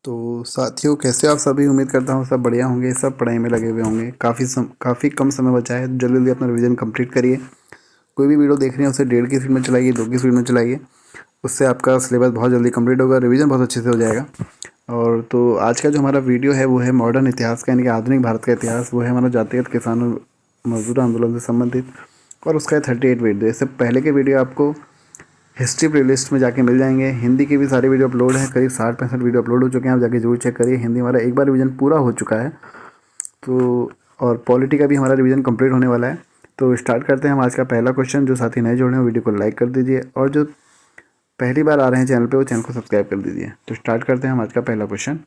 तो साथियों, कैसे आप सभी? उम्मीद करता हूँ सब बढ़िया होंगे, सब पढ़ाई में लगे हुए होंगे। काफ़ी कम समय बचा है, जल्दी जल्दी अपना रिवीजन कंप्लीट करिए। कोई भी वीडियो देख रहे हैं उसे 1.5 की स्पीड में चलाइए, 2 की स्पीड में चलाइए। उससे आपका सिलेबस बहुत जल्दी कंप्लीट होगा, रिवीजन बहुत अच्छे से हो जाएगा। और तो आज का जो हमारा वीडियो है वो है मॉडर्न इतिहास का, यानी कि आधुनिक भारत का इतिहास। वो है हमारा जातिगत किसान और मजदूर आंदोलन से संबंधित, और उसका है 38 वीडियो। इससे पहले के वीडियो आपको हिस्ट्री प्लेलिस्ट में जाके मिल जाएंगे। हिंदी के भी सारे वीडियो अपलोड हैं, करीब 60-65 वीडियो अपलोड हो चुके हैं, आप जाके जरूर चेक करिए। हिंदी हमारा एक बार रिवीजन पूरा हो चुका है, तो और पॉलिटी का भी हमारा रिवीजन कंप्लीट होने वाला है। तो स्टार्ट करते हैं हम आज का पहला क्वेश्चन। जो साथी नए जुड़े हैं वीडियो को लाइक कर दीजिए, और जो पहली बार आ रहे हैं चैनल पे वो चैनल को सब्सक्राइब कर दीजिए। तो स्टार्ट करते हैं हम आज का पहला क्वेश्चन।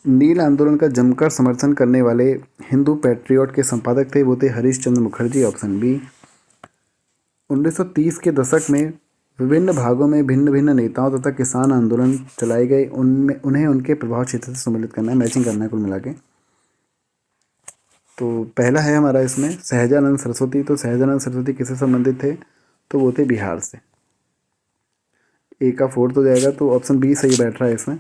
नील आंदोलन का जमकर समर्थन करने वाले हिंदू पैट्रियट के संपादक थे, वो थे हरीश चंद्र मुखर्जी, ऑप्शन बी। 1930 के दशक में विभिन्न भागों में भिन्न भिन्न नेताओं तथा किसान आंदोलन चलाए गए, उनमें उन्हें उनके प्रभाव क्षेत्र से सम्मिलित करना है, मैचिंग करना है कुल मिला के। तो पहला है हमारा इसमें सहजानंद सरस्वती। तो सहजानंद सरस्वती किससे संबंधित थे? तो वो थे बिहार से। ए का 4 हो जाएगा, तो ऑप्शन बी सही बैठ रहा है इसमें।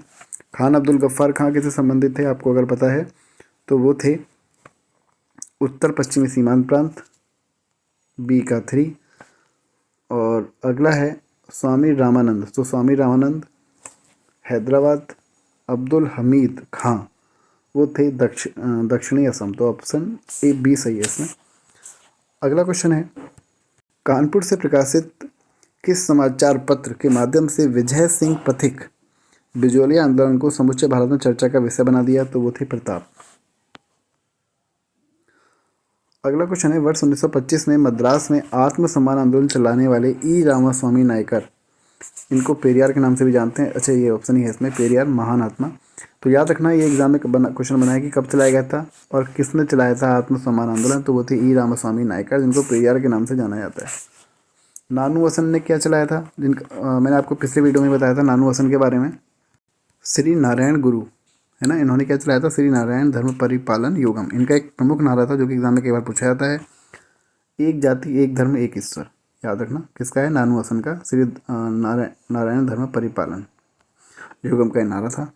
खान अब्दुल गफ्फार खां किससे संबंधित थे? आपको अगर पता है तो वो थे उत्तर पश्चिमी सीमांत प्रांत, बी का 3। और अगला है स्वामी रामानंद। तो स्वामी रामानंद हैदराबाद। अब्दुल हमीद खां वो थे दक्षिणी असम। तो ऑप्शन ए बी सही है इसमें। अगला क्वेश्चन है, कानपुर से प्रकाशित किस समाचार पत्र के माध्यम से विजय सिंह पथिक बिजोलिया आंदोलन को समूचे भारत में चर्चा का विषय बना दिया? तो वो थे प्रताप। अगला क्वेश्चन है, वर्ष 1925 में मद्रास में आत्मसम्मान आंदोलन चलाने वाले ई रामास्वामी नायकर, इनको पेरियार के नाम से भी जानते हैं। अच्छा, ये ऑप्शन ही है इसमें, पेरियार महान आत्मा। तो याद रखना, ये एग्जाम में क्वेश्चन बना है कि कब चलाया गया था और किसने चलाया था आत्मसम्मान आंदोलन। तो वो थे ई रामास्वामी नायकर, जिनको पेरियार के नाम से जाना जाता है। नानू हसन ने क्या चलाया था? मैंने आपको पिछले वीडियो में बताया था नानू हसन के बारे में। श्री नारायण गुरु है ना, इन्होंने क्या चलाया था? श्री नारायण धर्म परिपालन योगम। इनका एक प्रमुख नारा था जो कि एग्जाम में कई बार पूछा जाता है, एक जाति एक धर्म एक ईश्वर। याद रखना, किसका है? नानू हसन का। श्री नारायण धर्म परिपालन योगम का नारा था।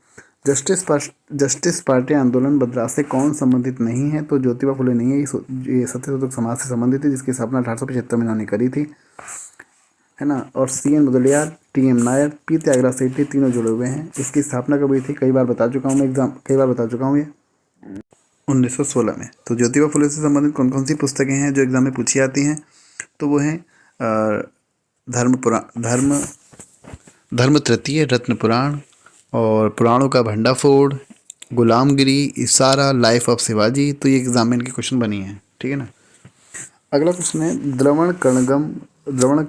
जस्टिस पार्टी आंदोलन मद्रास से कौन संबंधित नहीं है? तो ज्योतिबा फुले नहीं है, ये सत्यशोधक समाज से संबंधित है, जिसकी स्थापना 1875 में इन्होंने करी थी, है ना। और CN Mudaliar, TM Nair, P Tyagaraja सेठी तीनों जुड़े हुए हैं। इसकी स्थापना कब हुई थी? कई बार बता चुका हूँ मैं, कई बार बता चुका हूँ ये 1916 में। तो ज्योतिबा फुले से संबंधित कौन कौन सी पुस्तकें हैं जो एग्जाम में पूछी जाती हैं? तो वो हैं धर्म तृतीय, रत्न पुराण, और पुराणों का भंडाफोड़, गुलामगिरी, इशारा, लाइफ ऑफ शिवाजी। तो ये एग्जाम में इनके क्वेश्चन बनी है, ठीक है ना। अगला क्वेश्चन है, द्रवण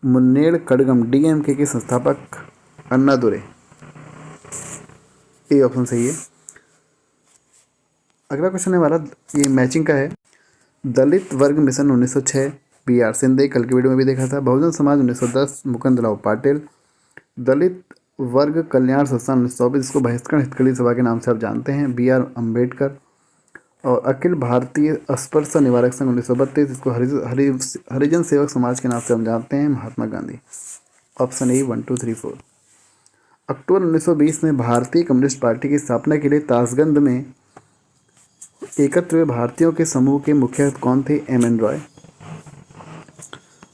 मुन्नेर कड़गम DMK के संस्थापक अन्नादुरै। ये ऑप्शन सही है। अगला क्वेश्चन है हमारा, ये मैचिंग का है। दलित वर्ग मिशन 1906, BR सिंधे, कल की वीडियो में भी देखा था। बहुजन समाज 1910, मुकुंदराव पाटिल। दलित वर्ग कल्याण संस्थान 1924, जिसको बहिष्करण हितकड़ी सभा के नाम से आप जानते हैं, BR अम्बेडकर। और अखिल भारतीय अस्पृश्य निवारक संघ 1932, जिसको हरिजन सेवक समाज के नाम से हम जानते हैं, महात्मा गांधी। Option A 1 2 3 4। अक्टूबर 1920 में भारतीय कम्युनिस्ट पार्टी की स्थापना के लिए ताशगंद में एकत्र हुए भारतीयों के समूह के मुखिया कौन थे? MN रॉय।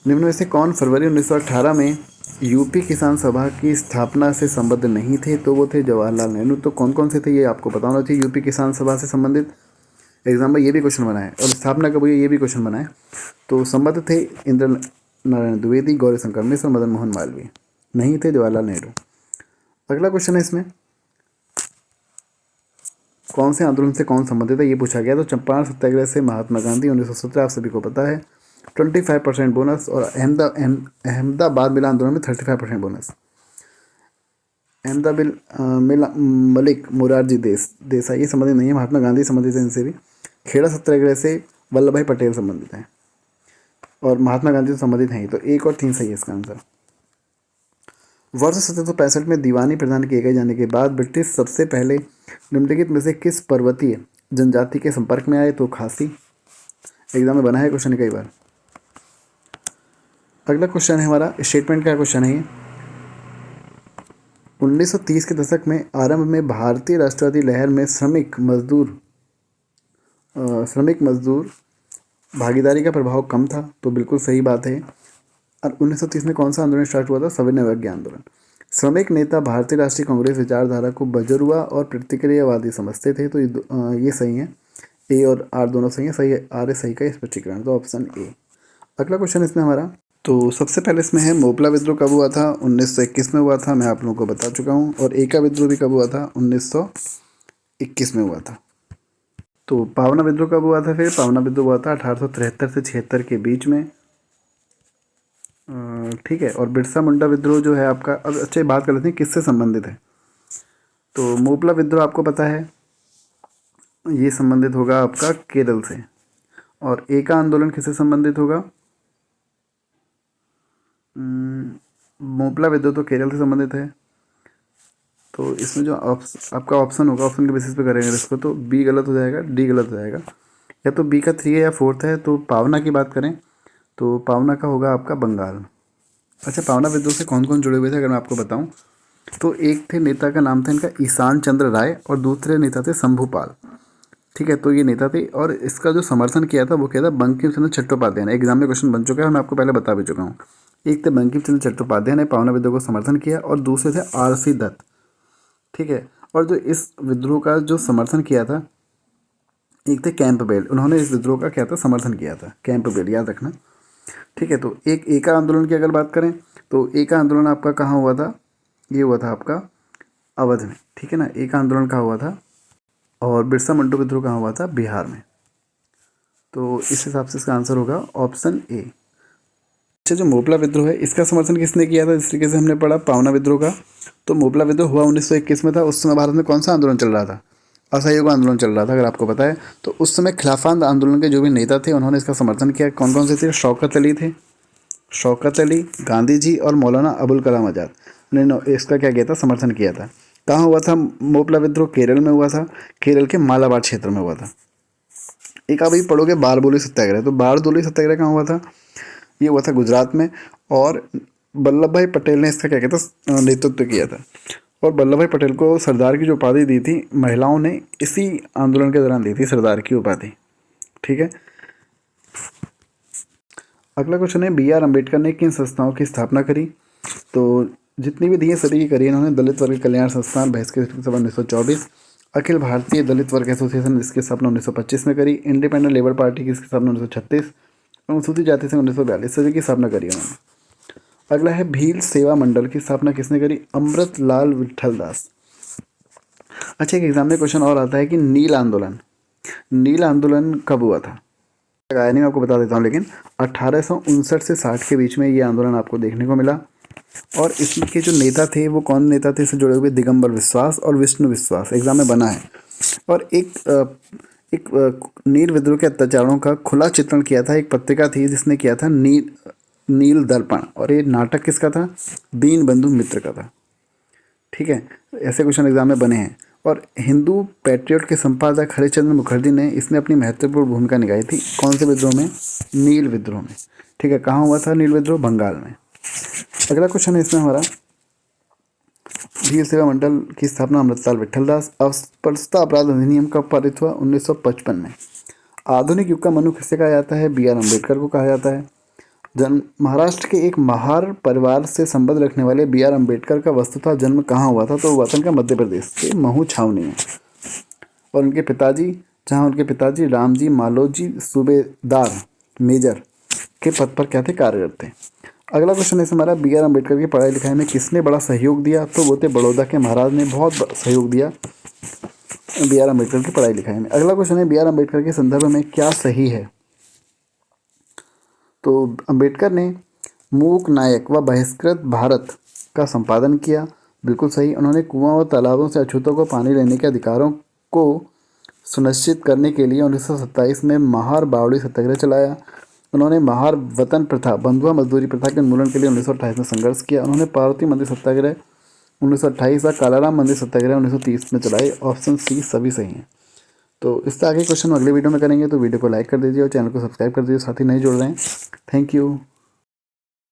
निम्न में से कौन फरवरी 1918 में यूपी किसान सभा की स्थापना से संबद्ध नहीं थे? तो वो थे जवाहरलाल नेहरू। तो कौन कौन से थे ये आपको पता होना चाहिए यूपी किसान सभा से संबंधित। एग्जाम में ये भी क्वेश्चन बना है, और स्थापना कब हुई ये भी क्वेश्चन बना है। तो संबद्ध थे इंद्र नारायण द्विवेदी, गौरी शंकर मिश्र, मदन मोहन मालवीय। नहीं थे जवाहरलाल नेहरू। अगला क्वेश्चन है इसमें, कौन से आंदोलन से कौन संबंधित है ये पूछा गया। तो चंपारण सत्याग्रह से महात्मा गांधी 1917, आप सभी को पता है। 25% बोनस। और अहमदाबाद मिल आंदोलन में 35% बोनस। मलिक मुरारजी देसाई ये संबंधित नहीं है, महात्मा गांधी संबंधित है इनसे भी। खेड़ा सत्याग्रह से वल्लभ भाई पटेल संबंधित हैं, और महात्मा गांधी से संबंधित हैं। तो 1 और 3 सही है इसका आंसर। वर्ष 1765 में दीवानी प्रदान किए गए जाने के बाद ब्रिटिश सबसे पहले निम्नलिखित में से किस पर्वतीय जनजाति के संपर्क में आए? तो खासी। एग्जाम में बना है क्वेश्चन कई बार। अगला क्वेश्चन है हमारा, स्टेटमेंट का क्वेश्चन है ये। 1930 के दशक में आरंभ में भारतीय राष्ट्रवादी लहर में श्रमिक मजदूर भागीदारी का प्रभाव कम था, तो बिल्कुल सही बात है। और 1930 में कौन सा आंदोलन स्टार्ट हुआ था? सविनय अवज्ञा आंदोलन। श्रमिक नेता भारतीय राष्ट्रीय कांग्रेस विचारधारा को बजरुआ और प्रतिक्रियावादी समझते थे, तो ये सही है। ए और आर दोनों सही है। सही है, आर है सही का स्पष्टीकरण, तो ऑप्शन ए। अगला क्वेश्चन इसमें हमारा, तो सबसे पहले इसमें है मोपला विद्रोह कब हुआ था? 1921 में हुआ था, मैं आप लोगों को बता चुका हूँ। और एका विद्रोह भी कब हुआ था? 1921 में हुआ था। तो पावना विद्रोह कब हुआ था? फिर पावना विद्रोह हुआ था 1873 से 76 के बीच में, ठीक है। और बिरसा मुंडा विद्रोह जो है आपका, अब अच्छे बात कर लेते हैं किससे संबंधित है। तो मोपला विद्रोह आपको पता है ये संबंधित होगा आपका केरल से। और एका आंदोलन किससे संबंधित होगा? मोपला विद्रोह तो केरल से संबंधित है। तो इसमें जो आपका ऑप्शन होगा, ऑप्शन के बेसिस पे करेंगे इसको, तो बी गलत हो जाएगा, डी गलत हो जाएगा। या तो बी का 3 है या 4 है। तो पावना की बात करें तो पावना का होगा आपका बंगाल। अच्छा, पावना विद्रोह से कौन कौन जुड़े हुए थे अगर मैं आपको बताऊं, तो एक थे नेता का नाम था इनका ईशान चंद्र राय, और दूसरे नेता थे शंभूपाल, ठीक है। तो ये नेता थे, और इसका जो समर्थन किया था वो किया था बंकिम चंद्र चट्टोपाध्याय ने। एग्जाम में क्वेश्चन बन चुका है, मैं आपको पहले बता भी चुका हूँ। एक थे बंकिम चंद्र चट्टोपाध्याय ने पावना विद्रोह को समर्थन किया, और दूसरे थे आरसी दत्त, ठीक है। और जो इस विद्रोह का जो समर्थन किया था, एक थे कैंपबेल, उन्होंने इस विद्रोह का क्या था? समर्थन किया था, कैंपबेल, याद रखना, ठीक है। तो एक एका आंदोलन की अगर बात करें तो एका आंदोलन आपका कहाँ हुआ था? ये हुआ था आपका अवध में, ठीक है ना। एका आंदोलन कहाँ हुआ था? और बिरसा मुंडा विद्रोह कहाँ हुआ था? बिहार में। तो इस हिसाब से इसका आंसर होगा ऑप्शन ए। अच्छा, जो मोपला विद्रोह है इसका समर्थन किसने किया था? जिस तरीके से हमने पढ़ा पावना विद्रोह का, तो मोपला विद्रोह हुआ 1921 में था। उस समय भारत में कौन सा आंदोलन चल रहा था? असहयोग आंदोलन चल रहा था, अगर आपको पता है। तो उस समय खिलाफत आंदोलन के जो भी नेता थे उन्होंने इसका समर्थन किया। कौन कौन से थे? शौकत अली थे, शौकत अली, गांधी जी और मौलाना अबुल कलाम आज़ाद ने इसका क्या किया था? समर्थन किया था। कहाँ हुआ था मोपला विद्रोह? केरल में हुआ था, केरल के मालाबार क्षेत्र में हुआ था। एक आप अभी पढ़ोगे बारडोली सत्याग्रह, तो बारडोली सत्याग्रह कहाँ हुआ था? ये हुआ था गुजरात में, और वल्लभ भाई पटेल ने इसका क्या कहता था? नेतृत्व किया था। और वल्लभ भाई पटेल को सरदार की जो उपाधि दी थी महिलाओं ने इसी आंदोलन के दौरान दी थी, सरदार की उपाधि, ठीक है। अगला क्वेश्चन है, बी आर अम्बेडकर ने किन संस्थाओं की स्थापना करी? तो जितनी भी दी है सभी की करी इन्होंने। दलित वर्ग कल्याण संस्थान बहिष्कृत सभा 1924, अखिल भारतीय दलित वर्ग एसोसिएशन इसकी स्थापना 1925 में करी, इंडिपेंडेंट लेबर पार्टी की इसकी स्थापना 1936, अनुसूचित जाति संघ 1942, सभी की स्थापना करी उन्होंने। अगला है भील सेवा मंडल की स्थापना किसने करी? अमृत लाल विठल दास। अच्छा, एक एग्जाम में क्वेश्चन और आता है कि नील आंदोलन कब हुआ था? लगाया नहीं, आपको बता देता हूँ, लेकिन 1859 से 60 के बीच में ये आंदोलन आपको देखने को मिला। और इसमें के जो नेता थे वो कौन नेता थे? इससे जुड़े हुए दिगंबर विश्वास और विष्णु विश्वास, एग्जाम में बना है। और एक नील विद्रोह के अत्याचारों का खुला चित्रण किया था, एक पत्रिका थी जिसने किया था, नील दर्पण। और ये नाटक किसका था? दीन बंधु मित्र का था, ठीक है। ऐसे क्वेश्चन एग्जाम में बने हैं। और हिंदू पैट्रियट के संपादक हरिश्चंद्र मुखर्जी ने इसमें अपनी महत्वपूर्ण भूमिका निभाई थी। कौन से विद्रोह में? नील विद्रोह में, ठीक है। कहाँ हुआ था नील विद्रोह? बंगाल में। अगला क्वेश्चन है इसमें हमारा, भील सेवा मंडल की स्थापना अमृतलाल विठलदास। अस्पृश्यता अपराध अधिनियम कब पारित हुआ? 1955 में। आधुनिक युग का मनु किसे कहा जाता है? बी आर अम्बेडकर को कहा जाता है। महाराष्ट्र के एक महार परिवार से संबंध रखने वाले बी आर अम्बेडकर का वस्तुतः जन्म कहाँ हुआ था? तो वतन का मध्य प्रदेश के महू छावनी में। और उनके पिताजी रामजी मालोजी सूबेदार मेजर के पद पर क्या थे? कार्यरत थे। अगला क्वेश्चन है हमारा, बी आर अम्बेडकर की पढ़ाई लिखाई में किसने बड़ा सहयोग दिया? तो वो थे बड़ौदा के महाराज ने बहुत सहयोग दिया बी आर अम्बेडकर की पढ़ाई लिखाई में। अगला क्वेश्चन है, बी आर अम्बेडकर के संदर्भ में क्या सही है? तो अम्बेडकर ने मूक नायक व बहिष्कृत भारत का संपादन किया, बिल्कुल सही। उन्होंने कुआं और तालाबों से अछूतों को पानी लेने के अधिकारों को सुनिश्चित करने के लिए 1927 में महार बावड़ी सत्याग्रह चलाया। उन्होंने महार वतन प्रथा, बंधुआ मजदूरी प्रथा के उन्मूलन के लिए 1928 में संघर्ष किया। उन्होंने पार्वती मंदिर सत्याग्रह 1928 व कालाराम मंदिर सत्याग्रह 1930 में चलाई। ऑप्शन सी सभी सही हैं। तो इससे आगे क्वेश्चन अगले वीडियो में करेंगे, तो वीडियो को लाइक कर दीजिए और चैनल को सब्सक्राइब कर दीजिए, साथ ही नहीं जुड़ रहे हैं। Thank you.